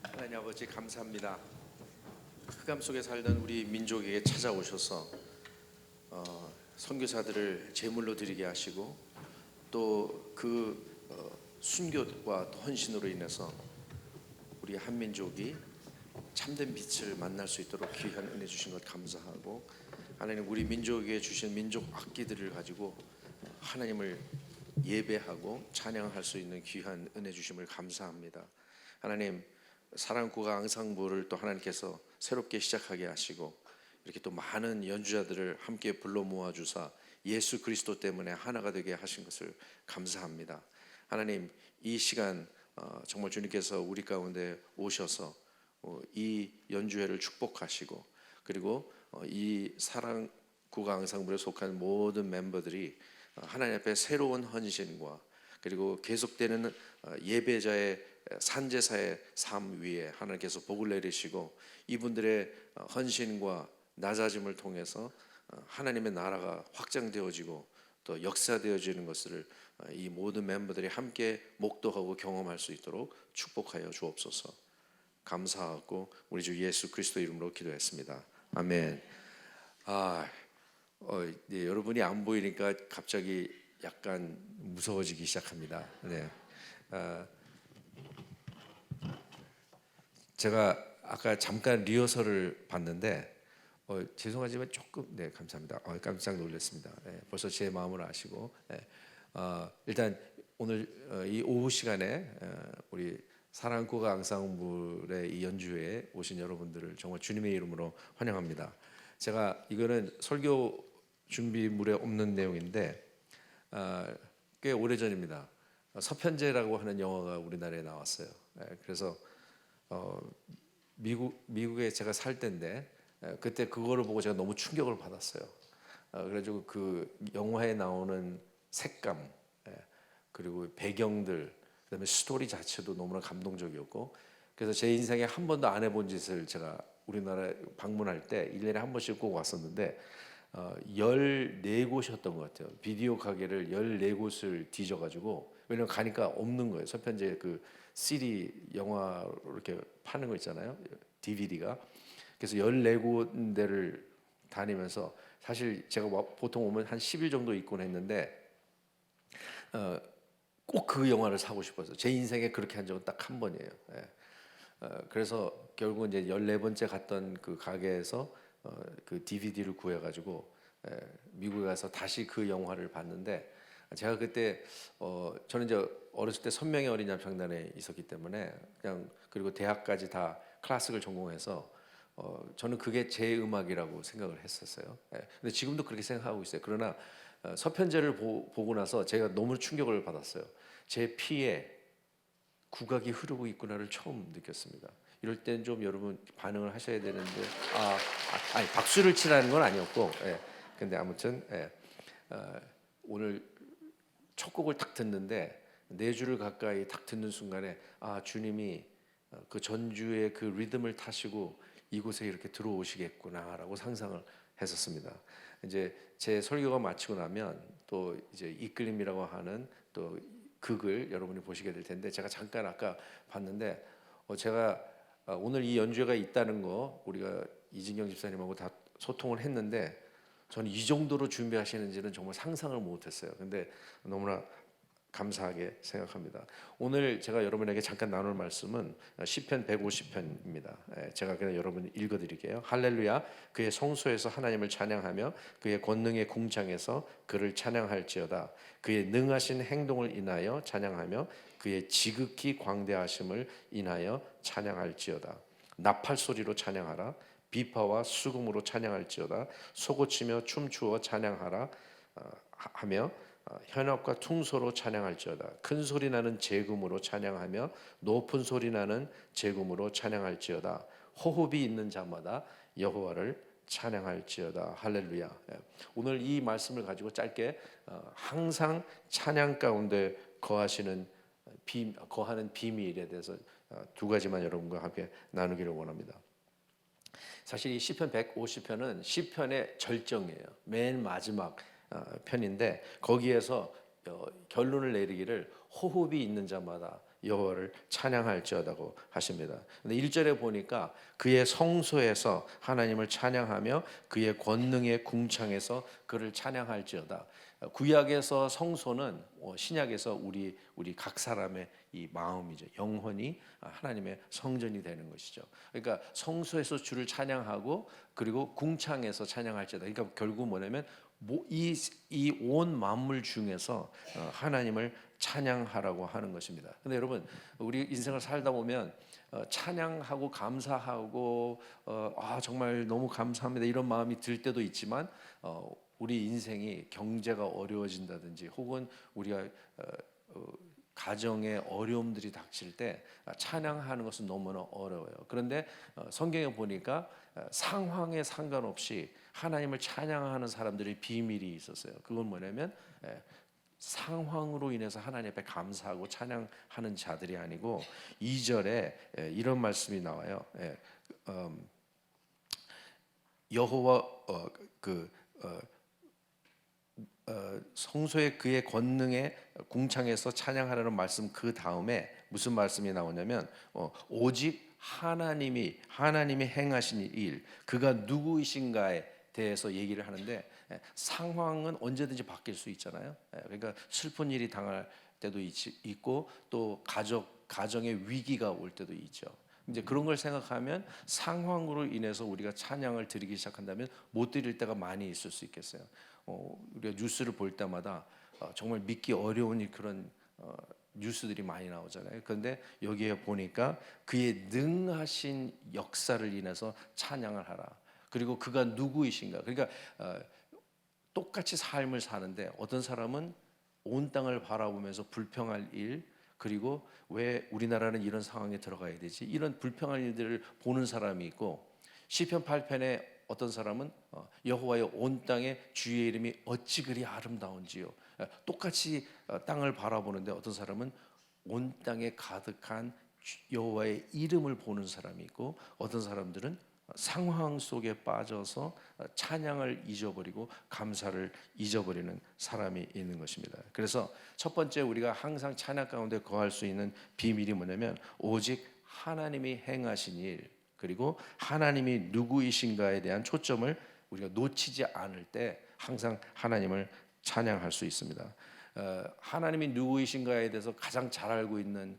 하나님 아버지 감사합니다. 흑암 속에 살던 우리 민족에게 찾아오셔서 선교사들을 제물로 드리게 하시고 또 그 순교와 헌신으로 인해서 우리 한민족이 참된 빛을 만날 수 있도록 귀한 은혜 주신 것 감사하고, 하나님 우리 민족에게 주신 민족 악기들을 가지고 하나님을 예배하고 찬양할 수 있는 귀한 은혜 주심을 감사합니다. 하나님 사랑국악 앙상블을 또 하나님께서 새롭게 시작하게 하시고 이렇게 또 많은 연주자들을 함께 불러 모아 주사 예수 그리스도 때문에 하나가 되게 하신 것을 감사합니다. 하나님 이 시간 정말 주님께서 우리 가운데 오셔서 이 연주회를 축복하시고, 그리고 이 사랑국악 앙상블에 속한 모든 멤버들이 하나님 앞에 새로운 헌신과 그리고 계속되는 예배자의 산제사의 삶 위에 하나님께서 복을 내리시고 이분들의 헌신과 낮아짐을 통해서 하나님의 나라가 확장되어지고 또 역사되어지는 것을 이 모든 멤버들이 함께 목도하고 경험할 수 있도록 축복하여 주옵소서. 감사하고 우리 주 예수 그리스도 이름으로 기도했습니다. 아멘. 네, 여러분이 안 보이니까 갑자기 약간 무서워지기 시작합니다. 네. 제가 아까 잠깐 리허설을 봤는데 죄송하지만 조금 감사합니다. 깜짝 놀랐습니다. 벌써 제 마음을 아시고 일단 오늘 이 오후 시간에 우리 사랑국악 앙상블의 이 연주회에 오신 여러분들을 정말 주님의 이름으로 환영합니다. 제가 이거는 설교 준비물에 없는 내용인데 꽤 오래전입니다. 서편제라고 하는 영화가 우리나라에 나왔어요. 그래서 미국에 제가 살 때인데 그때 그거를 보고 제가 너무 충격을 받았어요. 그래가지고 그 영화에 나오는 색감, 그리고 배경들, 그다음에 스토리 자체도 너무나 감동적이었고, 그래서 제 인생에 한 번도 안 해본 짓을 제가 우리나라에 방문할 때 1년에 한 번씩 꼭 왔었는데 14곳이었던 것 같아요. 비디오 가게를 14곳을 뒤져가지고, 왜냐면 가니까 없는 거예요. 서편제 그 CD 영화 이렇게 파는 거 있잖아요, DVD가. 그래서 14군데를 다니면서, 사실 제가 보통 오면 한 10일 정도 있곤 했는데 꼭 그 영화를 사고 싶어서 제 인생에 그렇게 한 적은 딱 한 번이에요. 그래서 결국 이제 14번째 갔던 그 가게에서 그 DVD를 구해가지고 미국에 가서 다시 그 영화를 봤는데, 제가 그때 저는 이제 어렸을 때 선명의 어린 양창단에 있었기 때문에 그냥, 그리고 대학까지 다 클래식을 전공해서 저는 그게 제 음악이라고 생각을 했었어요. 근데 지금도 그렇게 생각하고 있어요. 그러나 서편제를 보고 나서 제가 너무 충격을 받았어요. 제 피에 국악이 흐르고 있구나를 처음 느꼈습니다. 이럴 땐 좀 여러분 반응을 하셔야 되는데 아니 박수를 치라는 건 아니었고, 근데 아무튼 오늘 첫 곡을 딱 듣는데 4주를 가까이 딱 듣는 순간에 주님이 그 전주의 그 리듬을 타시고 이곳에 이렇게 들어오시겠구나라고 상상을 했었습니다. 이제 제 설교가 마치고 나면 또 이제 이끌림이라고 하는 또 극을 여러분이 보시게 될 텐데, 제가 잠깐 아까 봤는데 제가 오늘 이 연주회가 있다는 거 우리가 이진경 집사님하고 다 소통을 했는데 저는 이 정도로 준비하시는지는 정말 상상을 못했어요. 근데 너무나 감사하게 생각합니다. 오늘 제가 여러분에게 잠깐 나눌 말씀은 시편 150편입니다. 제가 그냥 여러분 읽어드릴게요. 할렐루야, 그의 성소에서 하나님을 찬양하며 그의 권능의 궁창에서 그를 찬양할지어다. 그의 능하신 행동을 인하여 찬양하며 그의 지극히 광대하심을 인하여 찬양할지어다. 나팔 소리로 찬양하라. 비파와 수금으로 찬양할지어다. 소고치며 춤추어 찬양하라 하며 현악과 퉁소로 찬양할지어다. 큰 소리 나는 제금으로 찬양하며 높은 소리 나는 제금으로 찬양할지어다. 호흡이 있는 자마다 여호와를 찬양할지어다. 할렐루야. 오늘 이 말씀을 가지고 짧게 항상 찬양 가운데 거하는 비밀에 대해서 두 가지만 여러분과 함께 나누기를 원합니다. 사실 이 시편 150편은 시편의 절정이에요. 맨 마지막 편인데 거기에서 결론을 내리기를 호흡이 있는 자마다 여호와를 찬양할지어다고 하십니다. 근데 1절에 보니까 그의 성소에서 하나님을 찬양하며 그의 권능의 궁창에서 그를 찬양할지어다. 구약에서 성소는 신약에서 우리 각 사람의 이 마음이죠. 영혼이 하나님의 성전이 되는 것이죠. 그러니까 성소에서 주를 찬양하고 그리고 궁창에서 찬양할지어다. 그러니까 결국 뭐냐면 이 온 만물 중에서 하나님을 찬양하라고 하는 것입니다. 근데 여러분, 우리 인생을 살다 보면 찬양하고 감사하고 정말 너무 감사합니다 이런 마음이 들 때도 있지만 우리 인생이 경제가 어려워진다든지 혹은 우리가 가정에 어려움들이 닥칠 때 찬양하는 것은 너무나 어려워요. 그런데 성경에 보니까 상황에 상관없이 하나님을 찬양하는 사람들의 비밀이 있었어요. 그건 뭐냐면 상황으로 인해서 하나님 앞에 감사하고 찬양하는 자들이 아니고 2절에 이런 말씀이 나와요. 여호와 성소의 그의 권능의 궁창에서 찬양하라는 말씀 그 다음에 무슨 말씀이 나오냐면 오직 하나님이 행하신 일 그가 누구이신가에 대해서 얘기를 하는데 상황은 언제든지 바뀔 수 있잖아요. 그러니까 슬픈 일이 당할 때도 있고 또 가정의 위기가 올 때도 있죠. 이제 그런 걸 생각하면 상황으로 인해서 우리가 찬양을 드리기 시작한다면 못 드릴 때가 많이 있을 수 있겠어요. 우리가 뉴스를 볼 때마다 정말 믿기 어려운 그런 뉴스들이 많이 나오잖아요. 그런데 여기에 보니까 그의 능하신 역사를 인해서 찬양을 하라. 그리고 그가 누구이신가. 그러니까 똑같이 삶을 사는데 어떤 사람은 온 땅을 바라보면서 불평할 일 그리고 왜 우리나라는 이런 상황에 들어가야 되지 이런 불평할 일들을 보는 사람이 있고 시편 8편에 어떤 사람은 여호와의 온 땅에 주의 이름이 어찌 그리 아름다운지요. 똑같이 땅을 바라보는데 어떤 사람은 온 땅에 가득한 여호와의 이름을 보는 사람이 있고 어떤 사람들은 상황 속에 빠져서 찬양을 잊어버리고 감사를 잊어버리는 사람이 있는 것입니다. 그래서 첫 번째 우리가 항상 찬양 가운데 거할 수 있는 비밀이 뭐냐면 오직 하나님이 행하신 일 그리고 하나님이 누구이신가에 대한 초점을 우리가 놓치지 않을 때 항상 하나님을 찬양할 수 있습니다. 하나님이 누구이신가에 대해서 가장 잘 알고 있는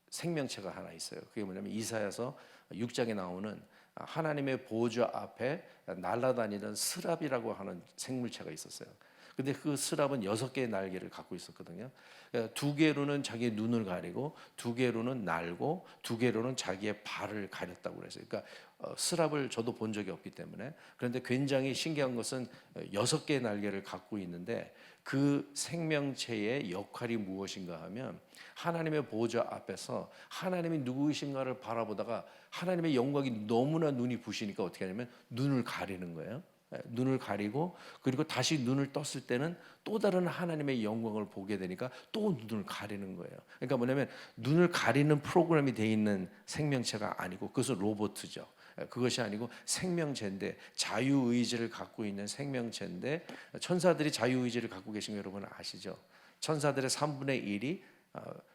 생명체가 하나 있어요. 그게 뭐냐면 이사야서 6장에 나오는 하나님의 보좌 앞에 날아다니던 스랍이라고 하는 생물체가 있었어요. 근데 그 스랍은 6개의 날개를 갖고 있었거든요. 2개로는 자기의 눈을 가리고 2개로는 날고 2개로는 자기의 발을 가렸다고 그랬어요. 그러니까 스랍을 저도 본 적이 없기 때문에 그런데 굉장히 신기한 것은 6개의 날개를 갖고 있는데 그 생명체의 역할이 무엇인가 하면 하나님의 보좌 앞에서 하나님이 누구이신가를 바라보다가 하나님의 영광이 너무나 눈이 부시니까 어떻게 하냐면 눈을 가리는 거예요. 눈을 가리고 그리고 다시 눈을 떴을 때는 또 다른 하나님의 영광을 보게 되니까 또 눈을 가리는 거예요. 그러니까 뭐냐면 눈을 가리는 프로그램이 돼 있는 생명체가 아니고 그것은 로봇이죠. 그것이 아니고 생명체인데 자유의지를 갖고 있는 생명체인데 천사들이 자유의지를 갖고 계신 거 여러분 아시죠? 천사들의 3분의 1이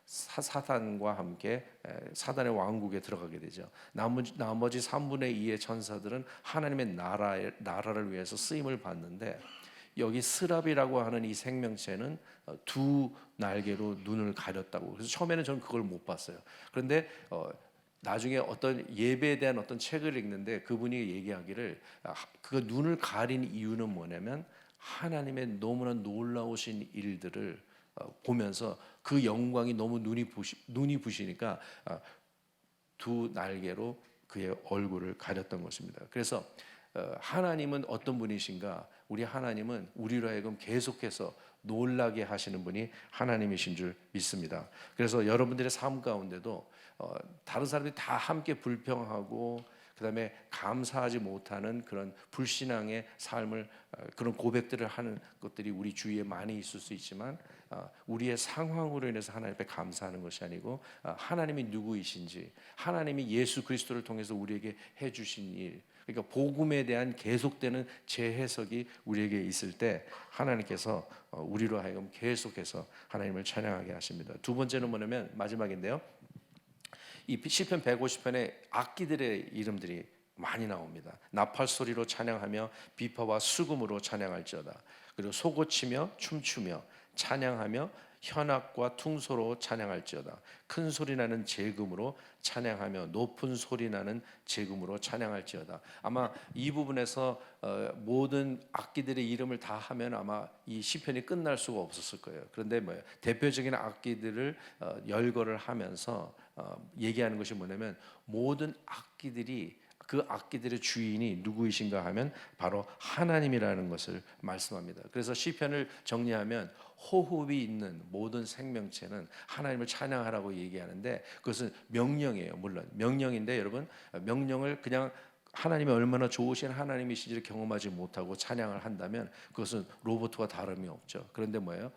사단과 함께 사단의 왕국에 들어가게 되죠. 나머지 3분의 2의 천사들은 하나님의 나라를 위해서 쓰임을 받는데 여기 스랍이라고 하는 이 생명체는 2 날개로 눈을 가렸다고. 그래서 처음에는 저는 그걸 못 봤어요. 그런데 나중에 어떤 예배에 대한 어떤 책을 읽는데 그분이 얘기하기를 그 눈을 가린 이유는 뭐냐면 하나님의 너무나 놀라우신 일들을 보면서 그 영광이 너무 눈이 부시니까 2 날개로 그의 얼굴을 가렸던 것입니다. 그래서 하나님은 어떤 분이신가? 우리 하나님은 우리로 하여금 계속해서 놀라게 하시는 분이 하나님이신 줄 믿습니다. 그래서 여러분들의 삶 가운데도 다른 사람들이 다 함께 불평하고 그다음에 감사하지 못하는 그런 불신앙의 삶을 그런 고백들을 하는 것들이 우리 주위에 많이 있을 수 있지만 우리의 상황으로 인해서 하나님 앞에 감사하는 것이 아니고 하나님이 누구이신지 하나님이 예수 그리스도를 통해서 우리에게 해주신 일 그러니까 복음에 대한 계속되는 재해석이 우리에게 있을 때 하나님께서 우리로 하여금 계속해서 하나님을 찬양하게 하십니다. 두 번째는 뭐냐면 마지막인데요. 이 시편 150편에 악기들의 이름들이 많이 나옵니다. 나팔 소리로 찬양하며 비파와 수금으로 찬양할지어다. 그리고 소고치며 춤추며 찬양하며 현악과 퉁소로 찬양할지어다. 큰 소리 나는 제금으로 찬양하며 높은 소리 나는 제금으로 찬양할지어다. 아마 이 부분에서 모든 악기들의 이름을 다 하면 아마 이 시편이 끝날 수가 없었을 거예요. 그런데 뭐예요? 대표적인 악기들을 열거를 하면서 얘기하는 것이 뭐냐면 모든 악기들이 그 악기들의 주인이 누구이신가 하면 바로 하나님이라는 것을 말씀합니다. 그래서 시편을 정리하면 호흡이 있는 모든 생명체는 하나님을 찬양하라고 얘기하는데 그것은 명령이에요. 물론 명령인데 여러분 명령을 그냥 하나님이 얼마나 좋으신 하나님이신지를 경험하지 못하고 찬양을 한다면 그것은 로봇과 다름이 없죠. 그런데 뭐예요?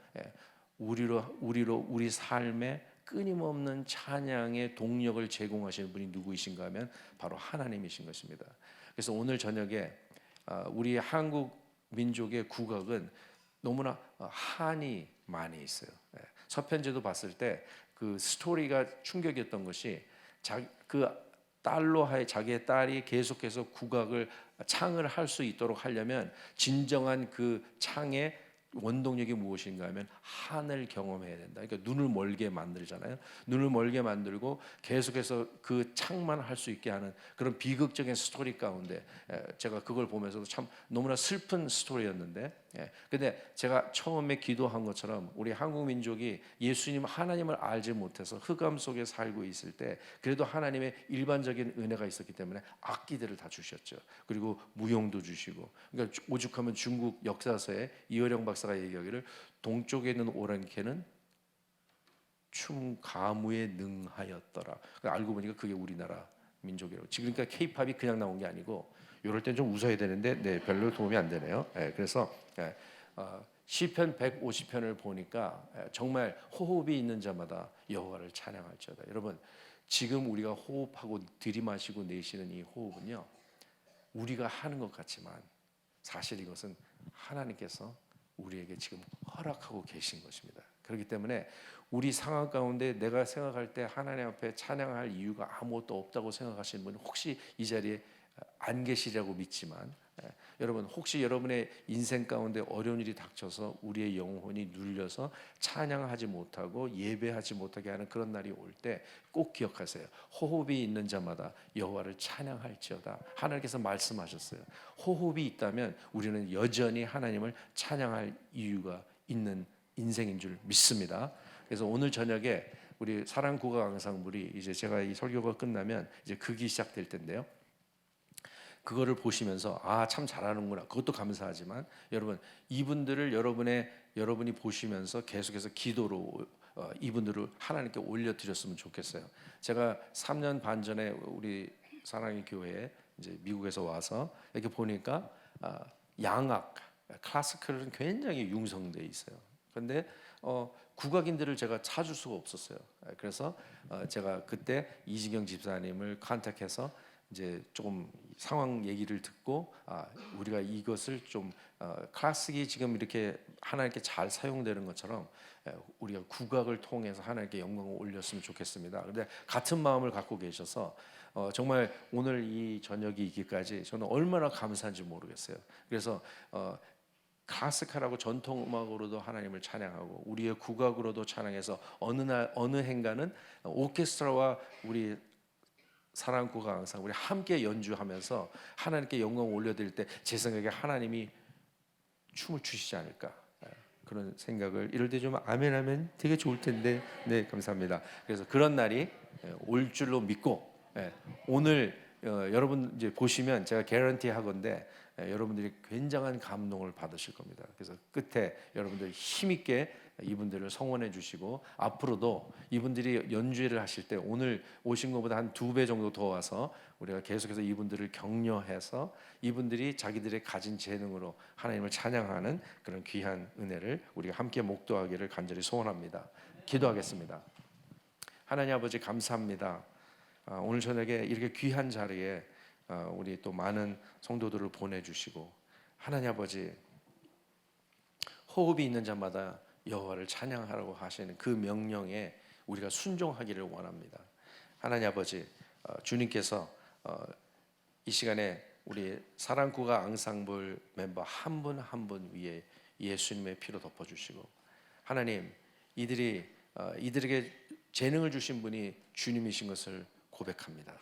우리 삶에 끊임없는 찬양의 동력을 제공하시는 분이 누구이신가 하면 바로 하나님이신 것입니다. 그래서 오늘 저녁에 우리 한국 민족의 국악은 너무나 한이 많이 있어요. 서편제도 봤을 때 그 스토리가 충격이었던 것이 그 딸로 하여 자기의 딸이 계속해서 국악을 창을 할 수 있도록 하려면 진정한 그 창의 원동력이 무엇인가 하면 한을 경험해야 된다. 그러니까 눈을 멀게 만들잖아요. 눈을 멀게 만들고 계속해서 그 창만 할 수 있게 하는 그런 비극적인 스토리 가운데 제가 그걸 보면서도 참 너무나 슬픈 스토리였는데 근데 제가 처음에 기도한 것처럼 우리 한국 민족이 예수님 하나님을 알지 못해서 흑암 속에 살고 있을 때 그래도 하나님의 일반적인 은혜가 있었기 때문에 악기들을 다 주셨죠. 그리고 무용도 주시고 그러니까 오죽하면 중국 역사서에 이어령 박사가 얘기하기를 동쪽에 있는 오랑캐는 춤 가무에 능하였더라. 알고 보니까 그게 우리나라 민족이라고. 지금 그러니까 K-팝이 그냥 나온 게 아니고 이럴 땐 좀 웃어야 되는데 별로 도움이 안 되네요. 그래서 시편 150편을 보니까 정말 호흡이 있는 자마다 여호와를 찬양할지어다. 여러분 지금 우리가 호흡하고 들이마시고 내쉬는 이 호흡은요 우리가 하는 것 같지만 사실 이것은 하나님께서 우리에게 지금 허락하고 계신 것입니다. 그렇기 때문에 우리 상황 가운데 내가 생각할 때 하나님 앞에 찬양할 이유가 아무것도 없다고 생각하시는 분은 혹시 이 자리에 안 계시라고 믿지만 여러분 혹시 여러분의 인생 가운데 어려운 일이 닥쳐서 우리의 영혼이 눌려서 찬양하지 못하고 예배하지 못하게 하는 그런 날이 올 때 꼭 기억하세요. 호흡이 있는 자마다 여호와를 찬양할지어다. 하나님께서 말씀하셨어요. 호흡이 있다면 우리는 여전히 하나님을 찬양할 이유가 있는 인생인 줄 믿습니다. 그래서 오늘 저녁에 우리 사랑 국악 앙상블이 이제 제가 이 설교가 끝나면 이제 극이 시작될 텐데요. 그거를 보시면서 참 잘하는구나. 그것도 감사하지만 여러분 이분들을 여러분이 보시면서 계속해서 기도로 이분들을 하나님께 올려드렸으면 좋겠어요. 제가 3년 반 전에 우리 사랑의 교회에 이제 미국에서 와서 이렇게 보니까 양악, 클래시컬은 굉장히 융성돼 있어요. 그런데 국악인들을 제가 찾을 수가 없었어요. 그래서 제가 그때 이지경 집사님을 컨택해서 이제 조금 상황 얘기를 듣고 우리가 이것을 좀 클래식이 지금 이렇게 하나님께 잘 사용되는 것처럼 우리가 국악을 통해서 하나님께 영광을 올렸으면 좋겠습니다. 그런데 같은 마음을 갖고 계셔서 정말 오늘 이 저녁이 있기까지 저는 얼마나 감사한지 모르겠어요. 그래서 클래식하라고 전통 음악으로도 하나님을 찬양하고 우리의 국악으로도 찬양해서 어느 행가는 오케스트라와 우리 사랑 국악 항상 우리 함께 연주하면서 하나님께 영광을 올려드릴 때 제 생각에 하나님이 춤을 추시지 않을까 그런 생각을 이럴 때 좀 아멘하면 되게 좋을 텐데 네 감사합니다. 그래서 그런 날이 올 줄로 믿고 오늘 여러분 이제 보시면 제가 개런티 하건데 여러분들이 굉장한 감동을 받으실 겁니다. 그래서 끝에 여러분들 힘있게 이분들을 성원해 주시고 앞으로도 이분들이 연주회를 하실 때 오늘 오신 것보다 한 2배 정도 더 와서 우리가 계속해서 이분들을 격려해서 이분들이 자기들의 가진 재능으로 하나님을 찬양하는 그런 귀한 은혜를 우리가 함께 목도하기를 간절히 소원합니다. 기도하겠습니다. 하나님 아버지 감사합니다. 오늘 저녁에 이렇게 귀한 자리에 우리 또 많은 성도들을 보내주시고 하나님 아버지 호흡이 있는 자마다 여호와를 찬양하라고 하시는 그 명령에 우리가 순종하기를 원합니다. 하나님 아버지 주님께서 이 시간에 우리 사랑국가 앙상블 멤버 한 분 한 분 위에 예수님의 피로 덮어주시고 하나님 이들에게 재능을 주신 분이 주님이신 것을 고백합니다.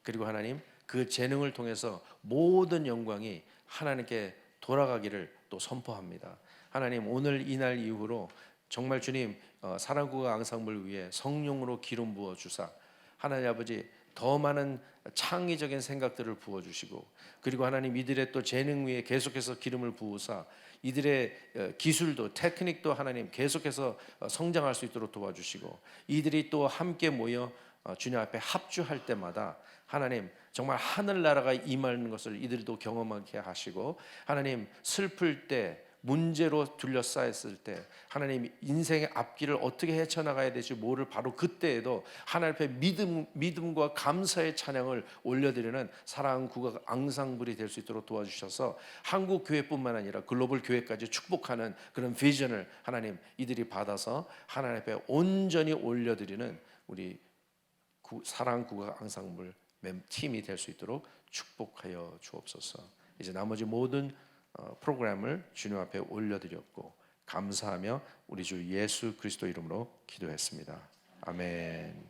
그리고 하나님 그 재능을 통해서 모든 영광이 하나님께 돌아가기를 또 선포합니다. 하나님 오늘 이날 이후로 정말 주님 사랑국가 앙상블을 위해 성령으로 기름 부어 주사 하나님 아버지 더 많은 창의적인 생각들을 부어 주시고 그리고 하나님 이들의 또 재능 위에 계속해서 기름을 부으사 이들의 기술도 테크닉도 하나님 계속해서 성장할 수 있도록 도와주시고 이들이 또 함께 모여 주님 앞에 합주할 때마다 하나님 정말 하늘나라가 임하는 것을 이들도 경험하게 하시고 하나님 슬플 때 문제로 둘러싸였을 때 하나님 인생의 앞길을 어떻게 헤쳐나가야 될지 모를 바로 그때에도 하나님 앞에 믿음과 감사의 찬양을 올려드리는 사랑국가 앙상블이 될 수 있도록 도와주셔서 한국 교회뿐만 아니라 글로벌 교회까지 축복하는 그런 비전을 하나님 이들이 받아서 하나님 앞에 온전히 올려드리는 우리 사랑국가 앙상블 팀이 될 수 있도록 축복하여 주옵소서. 이제 나머지 모든 프로그램을 주님 앞에 올려드렸고 감사하며 우리 주 예수 그리스도 이름으로 기도했습니다. 아멘.